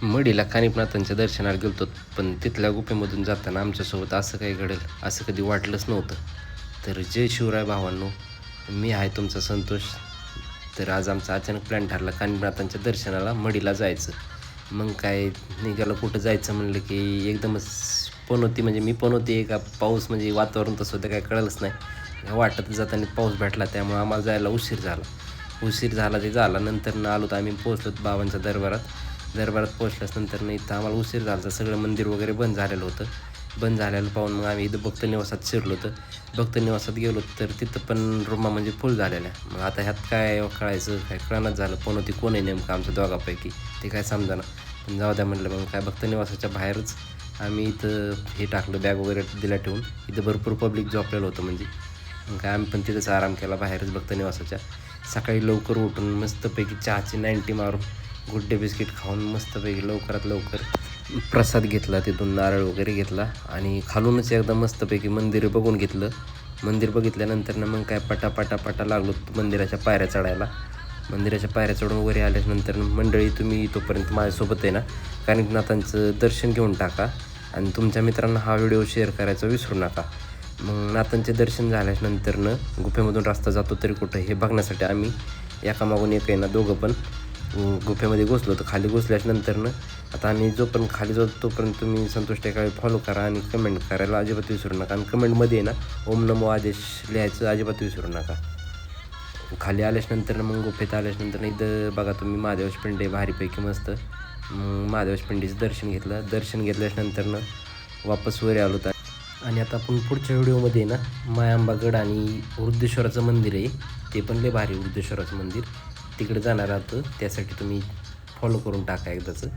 मढीला कानिफनाथांच्या दर्शनाला गेलो, पण तिथल्या गुफेमधून जाताना आमच्यासोबत असं काही घडेल असं कधी वाटलंच नव्हतं. तर जय शिवराय भावांनो, मी आहे तुमचा संतोष. तर आज आमचा अचानक प्लॅन ठरला कानिफनाथांच्या दर्शनाला मढीला जायचं. मग काय निघालं, कुठं जायचं म्हणलं की एकदमच पनोती, म्हणजे मी पनोती का पाऊस, म्हणजे वातावरण तसं होतं काय कळलंच नाही. वाटत जाताना पाऊस भेटला, त्यामुळे आम्हाला जायला उशीर झाला ते झाला. नंतर आलो तर आम्ही पोहोचलो बाबांच्या दरबारात पोहोचल्यानंतर इथं आम्हाला उशीर झाला. सगळं मंदिर वगैरे बंद झालेलं होतं. बंद झालेलं पाहून मग आम्ही इथं भक्त निवासात शिरलो. तर भक्त निवासात गेलो तर तिथं पण रूमा म्हणजे फुल झालेल्या. मग आता ह्यात काय कळायचं, काय कळणच झालं. पण होती कोण आहे नेमकं आमच्या दोघापैकी ते काय समजाना. पण जाऊ द्या म्हटलं. मग काय भक्त निवासाच्या बाहेरच आम्ही इथं हे टाकलं, बॅग वगैरे दिला ठेवून. इथं भरपूर पब्लिक झोपलेलं होतं म्हणजे. मग काय आम्ही पण तिथंच आराम केला बाहेरच भक्त निवासाच्या. सकाळी लवकर उठून मस्तपैकी चहाची 90 मारून गुड डे बिस्किट खाऊन मस्तपैकी लवकरात लवकर प्रसाद घेतला, तिथून नारळ वगैरे घेतला आणि खालूनच एकदा मस्तपैकी मंदिर बघून घेतलं. मंदिर बघितल्यानंतर मग काय पटा लागलो मंदिराच्या पायऱ्या चढायला. मंदिराच्या पायऱ्या चढून वगैरे आल्यानंतर मंडळी, तुम्ही तोपर्यंत माझ्यासोबत आहे ना कानिफनाथांचं दर्शन घेऊन टाका आणि तुमच्या मित्रांना हा व्हिडिओ शेअर करायचा विसरू नका. मग नाथांचे दर्शन झाल्यानंतर गुफेमधून रस्ता जातो तरी कुठं हे बघण्यासाठी आम्ही एकामागून एक आहे ना दोघं पण गुफेमध्ये घुसलो. तर खाली घुसल्यानंतर आता आम्ही जो पण खाली जातो तोपर्यंत तुम्ही संतोष टेकाळे फॉलो करा आणि कमेंट करायला अजिबात विसरू नका. आणि कमेंटमध्ये ना ओम नमो आदेश लिहायचं अजिबात विसरू नका. खाली आल्यानंतर मग गुफेत आल्यानंतर इथं बघा तुम्ही महादेवाची पिंड आहे भारीपैकी मस्त. मग महादेवाची पिंडीचं दर्शन घेतलं. दर्शन घेतल्यानंतर वापस वर आलो. तर आणि आता आपण पुढच्या व्हिडिओमध्ये ना मायांबागड आणि वृद्धेश्वराचं मंदिर आहे, ते पण लय भारी वृद्धेश्वराचं मंदिर, तिकडे जाणार आहोत. त्यासाठी तुम्ही फॉलो करून टाका एकदाचं.